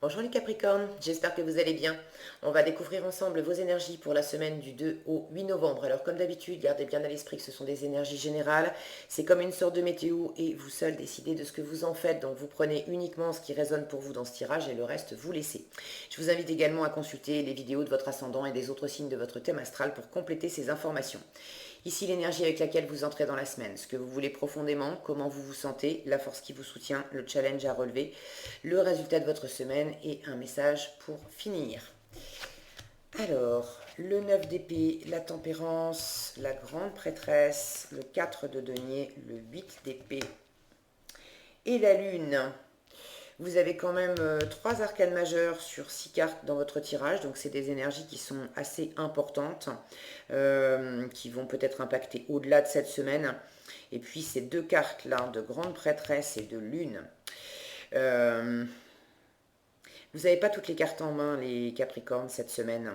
Bonjour les Capricornes, j'espère que vous allez bien. On va découvrir ensemble vos énergies pour la semaine du 2 au 8 novembre. Alors comme d'habitude, gardez bien à l'esprit que ce sont des énergies générales. C'est comme une sorte de météo et vous seul décidez de ce que vous en faites. Donc vous prenez uniquement ce qui résonne pour vous dans ce tirage et le reste vous laissez. Je vous invite également à consulter les vidéos de votre ascendant et des autres signes de votre thème astral pour compléter ces informations. Ici l'énergie avec laquelle vous entrez dans la semaine, ce que vous voulez profondément, comment vous vous sentez, la force qui vous soutient, le challenge à relever, le résultat de votre semaine et un message pour finir. Alors, le 9 d'épée, la tempérance, la grande prêtresse, le 4 de denier, le 8 d'épée et la lune. Vous avez quand même 3 arcanes majeures sur 6 cartes dans votre tirage, donc c'est des énergies qui sont assez importantes, qui vont peut-être impacter au-delà de cette semaine. Et puis ces deux cartes-là, de grande prêtresse et de lune. Vous n'avez pas toutes les cartes en main, les Capricornes, cette semaine.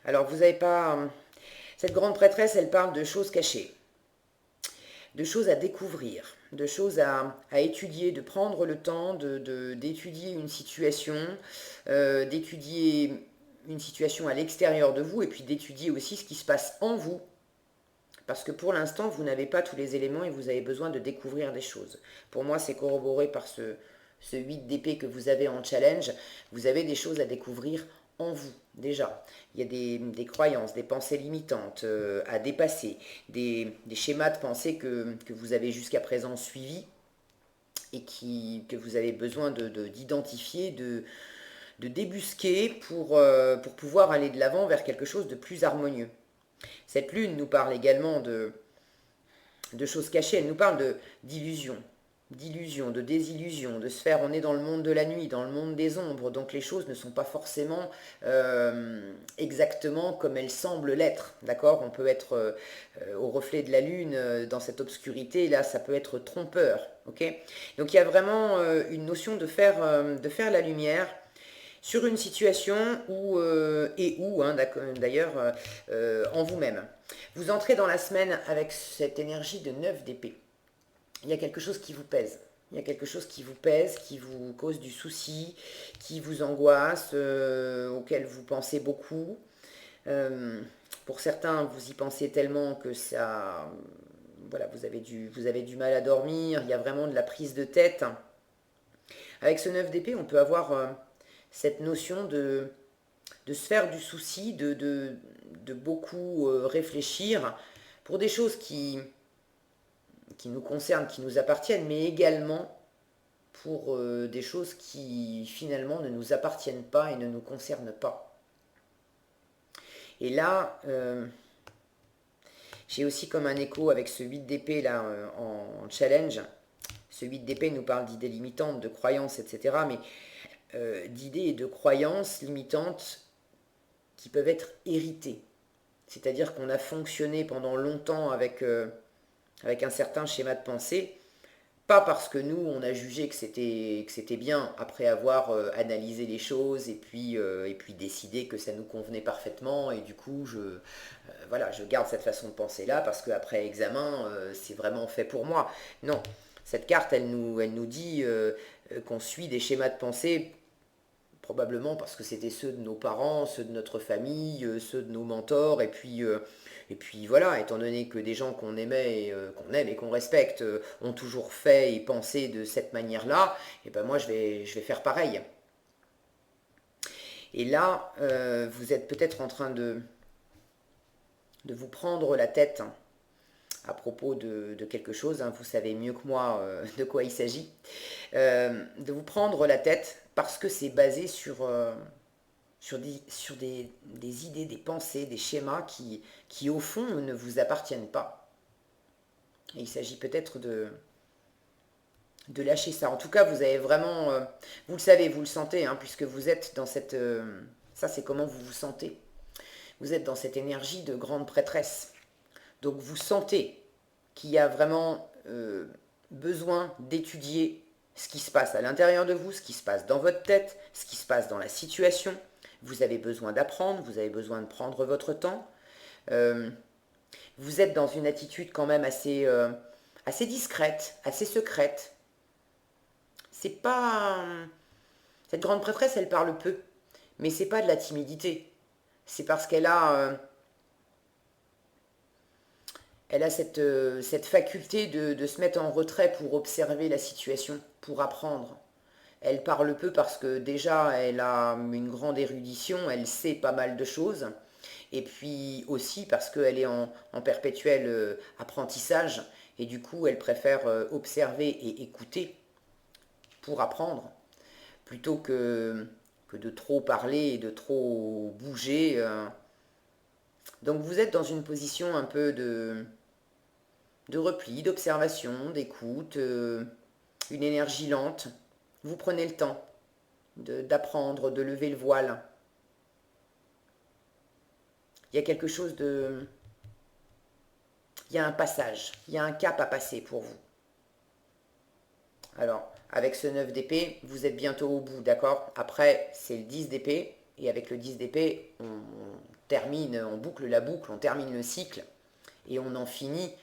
Alors vous n'avez pas... Cette grande prêtresse, elle parle de choses cachées, de choses à découvrir, de choses à étudier, de prendre le temps d'étudier une situation, d'étudier une situation à l'extérieur de vous et puis d'étudier aussi ce qui se passe en vous. Parce que pour l'instant, vous n'avez pas tous les éléments et vous avez besoin de découvrir des choses. Pour moi, c'est corroboré par ce 8 d'épée que vous avez en challenge. Vous avez des choses à découvrir en vous, déjà. Il y a des croyances, des pensées limitantes à dépasser, des schémas de pensée que vous avez jusqu'à présent suivis et que vous avez besoin d'identifier, de débusquer pour pouvoir aller de l'avant vers quelque chose de plus harmonieux. Cette lune nous parle également de choses cachées, elle nous parle d'illusions, de désillusions, de sphères. On est dans le monde de la nuit, dans le monde des ombres, donc les choses ne sont pas forcément exactement comme elles semblent l'être, d'accord. On peut être au reflet de la lune dans cette obscurité, là ça peut être trompeur, ok. Donc il y a vraiment une notion de faire la lumière sur une situation hein, d'ailleurs, en vous-même. Vous entrez dans la semaine avec cette énergie de 9 d'épée. Il y a quelque chose qui vous pèse. Il y a quelque chose qui vous pèse, qui vous cause du souci, qui vous angoisse, auquel vous pensez beaucoup. Euh, pour certains, vous y pensez tellement que ça... Voilà, vous avez du mal à dormir, il y a vraiment de la prise de tête. Avec ce 9 d'épée, on peut avoir cette notion de se faire du souci, de beaucoup réfléchir pour des choses qui nous concernent, qui nous appartiennent, mais également pour des choses qui finalement ne nous appartiennent pas et ne nous concernent pas. Et là, j'ai aussi comme un écho avec ce 8 d'épée là en challenge. Ce 8 d'épée nous parle d'idées limitantes, de croyances, etc. Mais d'idées et de croyances limitantes qui peuvent être héritées. C'est-à-dire qu'on a fonctionné pendant longtemps avec un certain schéma de pensée, pas parce que nous, on a jugé que c'était bien après avoir analysé les choses et puis décidé que ça nous convenait parfaitement et du coup, voilà, je garde cette façon de penser-là parce qu'après examen, c'est vraiment fait pour moi. Non, cette carte, elle nous dit qu'on suit des schémas de pensée probablement parce que c'était ceux de nos parents, ceux de notre famille, ceux de nos mentors, et puis voilà, étant donné que des gens qu'on aimait, qu'on aime et qu'on respecte ont toujours fait et pensé de cette manière-là, et ben moi je vais faire pareil. Et là, vous êtes peut-être en train de vous prendre la tête hein, à propos de quelque chose, hein, vous savez mieux que moi de quoi il s'agit, de vous prendre la tête parce que c'est basé sur des idées, des pensées, des schémas qui, au fond, ne vous appartiennent pas. Et il s'agit peut-être de lâcher ça. En tout cas, vous avez vraiment... vous le savez, vous le sentez, hein, puisque vous êtes dans cette... ça, c'est comment vous vous sentez. Vous êtes dans cette énergie de grande prêtresse. Donc, vous sentez qu'il y a vraiment besoin d'étudier ce qui se passe à l'intérieur de vous, ce qui se passe dans votre tête, ce qui se passe dans la situation. Vous avez besoin d'apprendre, vous avez besoin de prendre votre temps. Euh, vous êtes dans une attitude quand même assez discrète, assez secrète. C'est pas... Cette grande prêtresse, elle parle peu, mais c'est pas de la timidité. C'est parce elle a cette faculté de se mettre en retrait pour observer la situation, pour apprendre. Elle parle peu parce que déjà, elle a une grande érudition, elle sait pas mal de choses. Et puis aussi parce qu'elle est en perpétuel apprentissage. Et du coup, elle préfère observer et écouter pour apprendre, plutôt que de trop parler et de trop bouger. Donc vous êtes dans une position un peu de repli, d'observation, d'écoute, une énergie lente. Vous prenez le temps d'apprendre, de lever le voile. Il y a quelque chose de... Il y a un passage, il y a un cap à passer pour vous. Alors, avec ce 9 d'épée, vous êtes bientôt au bout, d'accord? Après, c'est le 10 d'épée, et avec le 10 d'épée, on termine, on boucle la boucle, on termine le cycle, et on en finit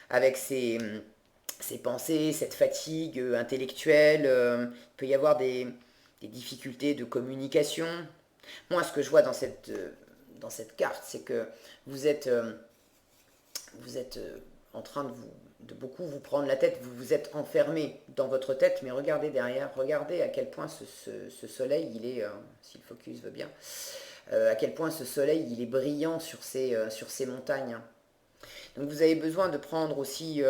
avec ces pensées, cette fatigue intellectuelle. Il peut y avoir des difficultés de communication. Moi, ce que je vois dans cette carte, c'est que vous êtes, vous êtes en train de beaucoup vous prendre la tête, vous vous êtes enfermé dans votre tête, mais regardez derrière, regardez à quel point ce soleil, il est, si le focus veut bien, à quel point ce soleil, il est brillant sur ces montagnes. Donc vous avez besoin de prendre aussi,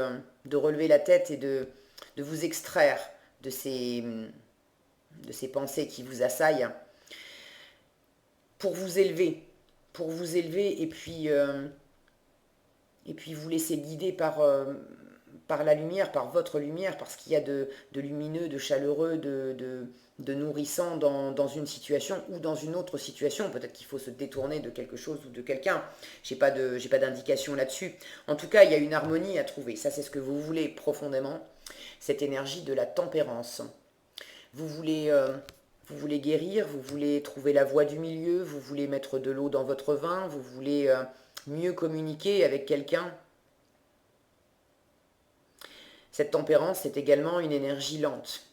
de relever la tête et de vous extraire de ces pensées qui vous assaillent pour vous élever, et puis vous laisser guider par la lumière, par votre lumière, parce qu'il y a de lumineux, de chaleureux, de nourrissant dans une situation ou dans une autre situation. Peut-être qu'il faut se détourner de quelque chose ou de quelqu'un. J'ai pas d'indication là-dessus. En tout cas, il y a une harmonie à trouver. Ça, c'est ce que vous voulez profondément. Cette énergie de la tempérance. Vous voulez, vous voulez guérir, vous voulez trouver la voie du milieu, vous voulez mettre de l'eau dans votre vin, vous voulez mieux communiquer avec quelqu'un. Cette tempérance, c'est également une énergie lente.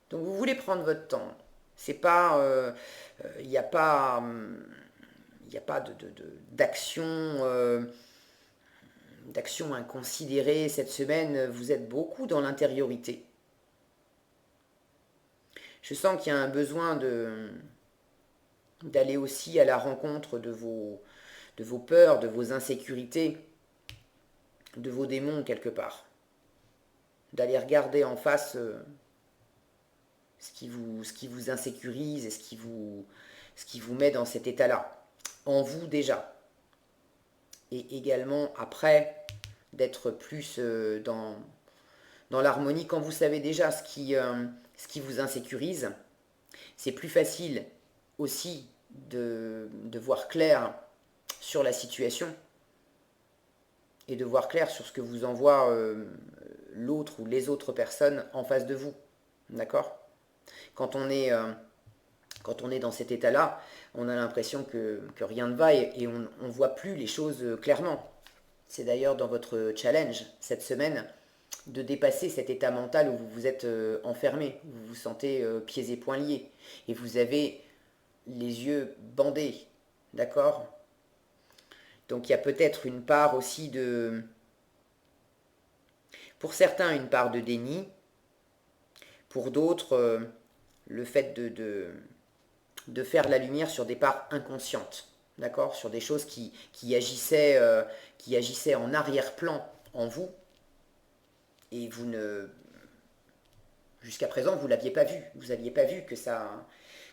Donc vous voulez prendre votre temps. C'est pas, il n'y a pas, il n'y a pas d'action, d'action inconsidérée cette semaine. Vous êtes beaucoup dans l'intériorité. Je sens qu'il y a un besoin d'aller aussi à la rencontre de vos peurs, de vos insécurités, de vos démons quelque part. D'aller regarder en face ce qui vous insécurise et ce qui vous met dans cet état-là. En vous déjà. Et également après, d'être plus dans l'harmonie. Quand vous savez déjà ce qui vous insécurise, c'est plus facile aussi de voir clair sur la situation et de voir clair sur ce que vous envoie l'autre ou les autres personnes en face de vous. D'accord? Quand on est dans cet état-là, on a l'impression que rien ne va et on ne voit plus les choses clairement. C'est d'ailleurs dans votre challenge cette semaine de dépasser cet état mental où vous vous êtes enfermé, où vous vous sentez pieds et poings liés et vous avez les yeux bandés. D'accord? Donc il y a peut-être une part aussi pour certains, une part de déni. Pour d'autres, le fait de faire la lumière sur des parts inconscientes. D'accord? Sur des choses qui agissaient en arrière-plan en vous. Et vous ne... Jusqu'à présent, vous ne l'aviez pas vu. Vous n'aviez pas vu que ça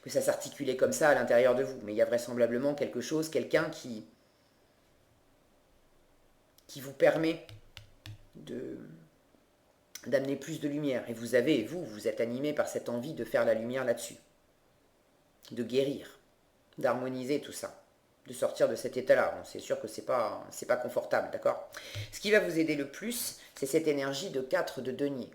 s'articulait comme ça à l'intérieur de vous. Mais il y a vraisemblablement quelque chose, quelqu'un qui vous permet d'amener plus de lumière. Et vous êtes animé par cette envie de faire la lumière là-dessus. De guérir, d'harmoniser tout ça, de sortir de cet état-là. Bon, c'est sûr que c'est pas confortable, d'accord? Ce qui va vous aider le plus, c'est cette énergie de 4 de denier.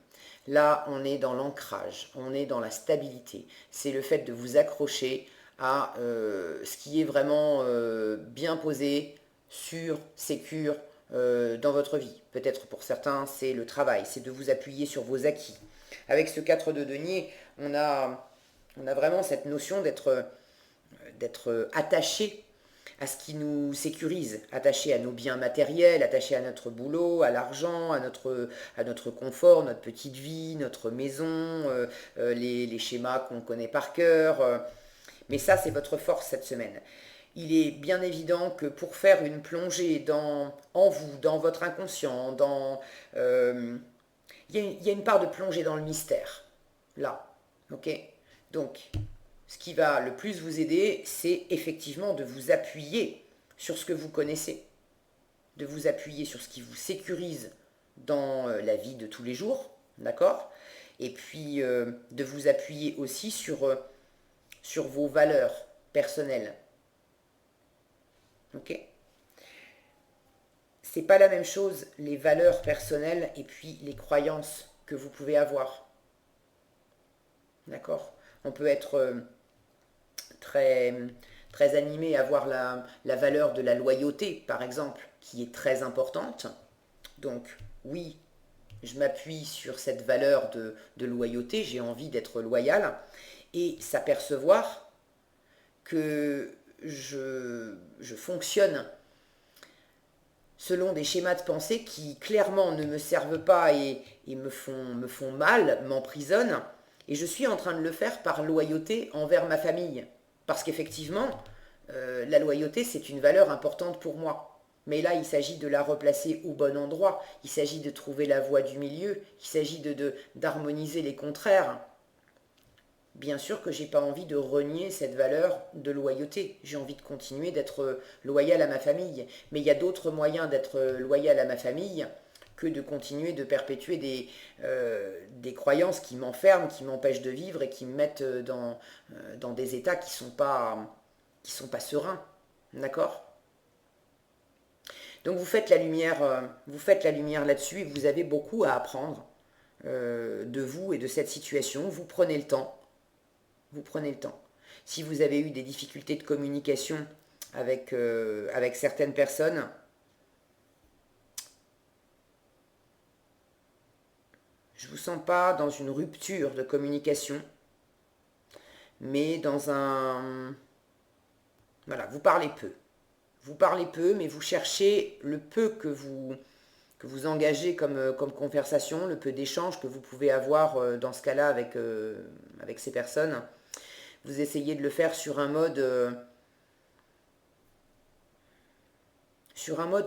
Là, on est dans l'ancrage, on est dans la stabilité. C'est le fait de vous accrocher à ce qui est vraiment bien posé, sûr, sécure dans votre vie. Peut-être pour certains, c'est le travail, c'est de vous appuyer sur vos acquis. Avec ce 4 de denier, on a On a vraiment cette notion d'être attaché à ce qui nous sécurise, attaché à nos biens matériels, attaché à notre boulot, à l'argent, à notre confort, notre petite vie, notre maison, les schémas qu'on connaît par cœur. Mais ça, c'est votre force cette semaine. Il est bien évident que pour faire une plongée en vous, dans votre inconscient, il y a une part de plongée dans le mystère, là. Ok. Donc, ce qui va le plus vous aider, c'est effectivement de vous appuyer sur ce que vous connaissez, de vous appuyer sur ce qui vous sécurise dans la vie de tous les jours, d'accord? Et puis de vous appuyer aussi sur vos valeurs personnelles, ok? C'est pas la même chose les valeurs personnelles et puis les croyances que vous pouvez avoir, d'accord? On peut être très, très animé à voir la valeur de la loyauté, par exemple, qui est très importante. Donc, oui, je m'appuie sur cette valeur de loyauté, j'ai envie d'être loyal, et s'apercevoir que je fonctionne selon des schémas de pensée qui clairement ne me servent pas et me font mal, m'emprisonnent, et je suis en train de le faire par loyauté envers ma famille. Parce qu'effectivement, la loyauté, c'est une valeur importante pour moi. Mais là, il s'agit de la replacer au bon endroit, il s'agit de trouver la voie du milieu, il s'agit d'harmoniser les contraires. Bien sûr que j'ai pas envie de renier cette valeur de loyauté. J'ai envie de continuer d'être loyal à ma famille. Mais il y a d'autres moyens d'être loyal à ma famille que de continuer de perpétuer des croyances qui m'enferment, qui m'empêchent de vivre et qui me mettent dans des états qui sont pas sereins. D'accord? Donc vous faites la lumière là-dessus et vous avez beaucoup à apprendre de vous et de cette situation. Vous prenez le temps. Vous prenez le temps. Si vous avez eu des difficultés de communication avec certaines personnes, je ne vous sens pas dans une rupture de communication, mais dans un... Voilà, vous parlez peu. Vous parlez peu, mais vous cherchez le peu que vous engagez comme conversation, le peu d'échanges que vous pouvez avoir dans ce cas-là avec ces personnes. Vous essayez de le faire sur un mode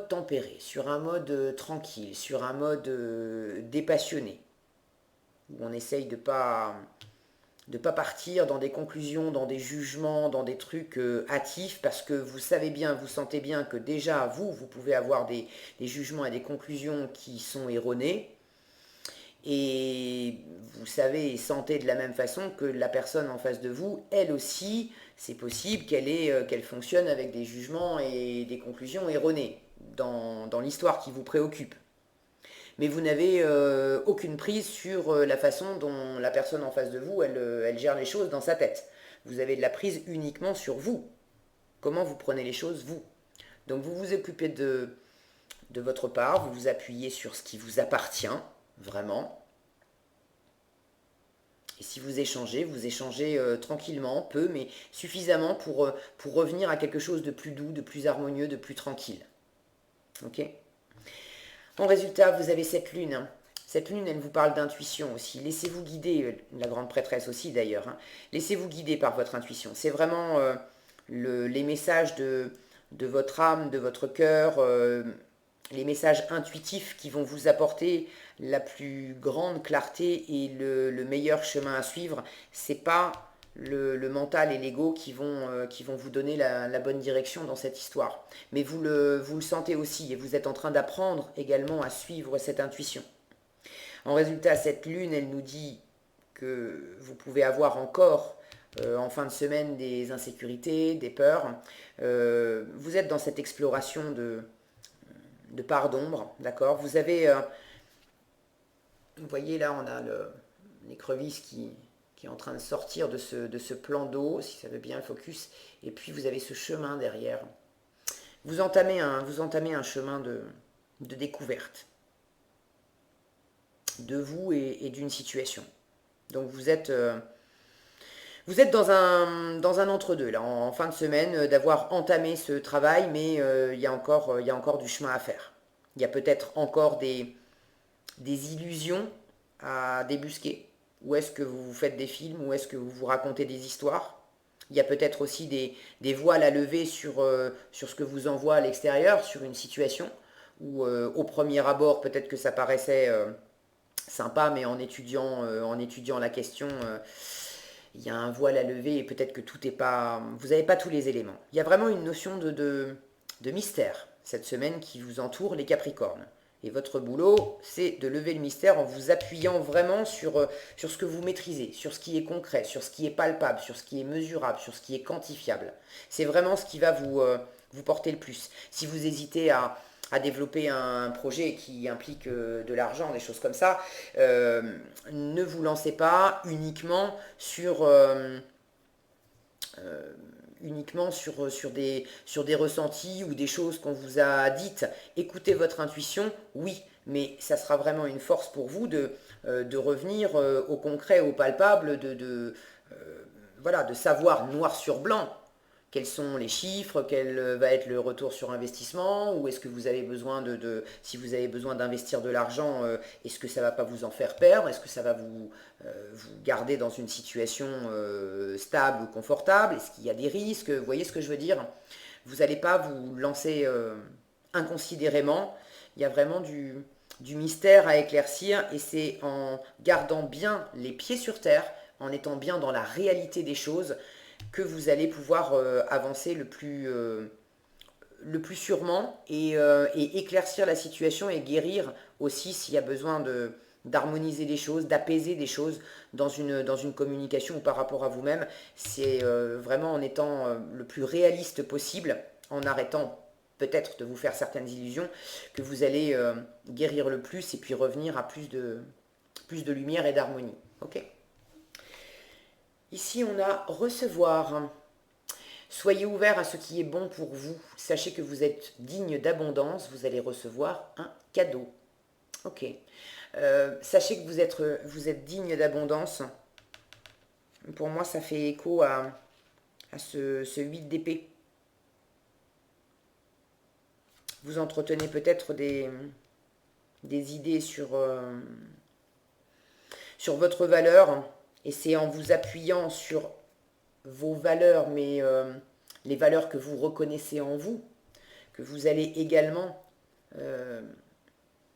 tempéré, sur un mode tranquille, sur un mode dépassionné, où on essaye de pas partir dans des conclusions, dans des jugements, dans des trucs hâtifs, parce que vous savez bien, vous sentez bien que déjà, vous pouvez avoir des jugements et des conclusions qui sont erronés, et vous savez et sentez de la même façon que la personne en face de vous, elle aussi, c'est possible qu'elle fonctionne avec des jugements et des conclusions erronées dans l'histoire qui vous préoccupe. Mais vous n'avez aucune prise sur la façon dont la personne en face de vous, elle gère les choses dans sa tête. Vous avez de la prise uniquement sur vous. Comment vous prenez les choses, vous. Donc vous vous occupez de votre part, vous vous appuyez sur ce qui vous appartient, vraiment. Et si vous échangez tranquillement, peu, mais suffisamment pour revenir à quelque chose de plus doux, de plus harmonieux, de plus tranquille. Ok? En résultat, vous avez cette lune. Hein. Cette lune, elle vous parle d'intuition aussi. Laissez-vous guider, la grande prêtresse aussi d'ailleurs. Hein. Laissez-vous guider par votre intuition. C'est vraiment les messages de votre âme, de votre cœur, les messages intuitifs qui vont vous apporter la plus grande clarté et le meilleur chemin à suivre. C'est pas le mental et l'ego qui vont vous donner la bonne direction dans cette histoire. Mais vous le sentez aussi et vous êtes en train d'apprendre également à suivre cette intuition. En résultat, cette lune, elle nous dit que vous pouvez avoir encore en fin de semaine des insécurités, des peurs. Vous êtes dans cette exploration de part d'ombre, d'accord? Vous avez, vous voyez là, on a l'écrevisse qui est en train de sortir de ce plan d'eau, si ça veut bien le focus, et puis vous avez ce chemin derrière. Vous entamez un chemin de découverte de vous et d'une situation. Donc vous êtes Vous êtes dans un entre-deux, là, en fin de semaine, d'avoir entamé ce travail, mais il y a encore du chemin à faire. Il y a peut-être encore des illusions à débusquer. Où est-ce que vous vous faites des films, où est-ce que vous vous racontez des histoires. Il y a peut-être aussi des voiles à lever sur ce que vous envoie à l'extérieur, sur une situation, où au premier abord, peut-être que ça paraissait sympa, mais en étudiant la question, il y a un voile à lever et peut-être que tout est pas. Vous n'avez pas tous les éléments. Il y a vraiment une notion de mystère cette semaine qui vous entoure, les Capricornes. Et votre boulot, c'est de lever le mystère en vous appuyant vraiment sur ce que vous maîtrisez, sur ce qui est concret, sur ce qui est palpable, sur ce qui est mesurable, sur ce qui est quantifiable. C'est vraiment ce qui va vous porter le plus. Si vous hésitez à développer un projet qui implique de l'argent, des choses comme ça, ne vous lancez pas uniquement sur des ressentis ou des choses qu'on vous a dites. Écoutez votre intuition, oui, mais ça sera vraiment une force pour vous de revenir au concret, au palpable, voilà, de savoir noir sur blanc quels sont les chiffres, quel va être le retour sur investissement, ou est-ce que vous avez besoin si vous avez besoin d'investir de l'argent, est-ce que ça ne va pas vous en faire perdre, est-ce que ça va vous garder dans une situation stable ou confortable, est-ce qu'il y a des risques, vous voyez ce que je veux dire? Vous n'allez pas vous lancer inconsidérément, il y a vraiment du mystère à éclaircir, et c'est en gardant bien les pieds sur terre, en étant bien dans la réalité des choses, que vous allez pouvoir avancer le plus sûrement et éclaircir la situation et guérir aussi s'il y a besoin d'harmoniser des choses, d'apaiser des choses dans une communication ou par rapport à vous-même. C'est vraiment en étant le plus réaliste possible, en arrêtant peut-être de vous faire certaines illusions, que vous allez guérir le plus et puis revenir à plus de lumière et d'harmonie. Ok ? Ici, on a recevoir. Soyez ouverts à ce qui est bon pour vous. Sachez que vous êtes digne d'abondance. Vous allez recevoir un cadeau. Ok. Sachez que vous êtes digne d'abondance. Pour moi, ça fait écho à ce 8 d'épée. Vous entretenez peut-être des idées sur votre valeur. Et c'est en vous appuyant sur vos valeurs, mais les valeurs que vous reconnaissez en vous, que vous allez également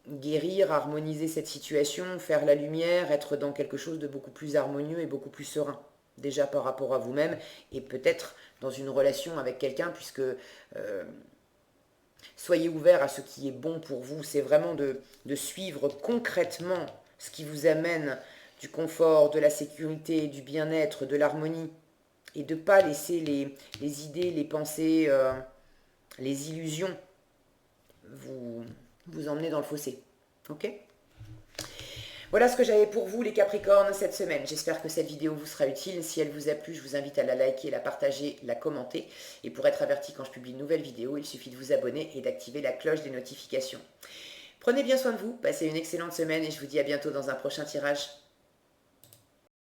guérir, harmoniser cette situation, faire la lumière, être dans quelque chose de beaucoup plus harmonieux et beaucoup plus serein, déjà par rapport à vous-même, et peut-être dans une relation avec quelqu'un, puisque soyez ouverts à ce qui est bon pour vous. C'est vraiment de suivre concrètement ce qui vous amène du confort, de la sécurité, du bien-être, de l'harmonie, et de ne pas laisser les idées, les pensées, les illusions vous emmener dans le fossé. Ok ? Voilà ce que j'avais pour vous les Capricornes cette semaine. J'espère que cette vidéo vous sera utile. Si elle vous a plu, je vous invite à la liker, la partager, la commenter. Et pour être averti quand je publie une nouvelle vidéo, il suffit de vous abonner et d'activer la cloche des notifications. Prenez bien soin de vous, passez une excellente semaine et je vous dis à bientôt dans un prochain tirage.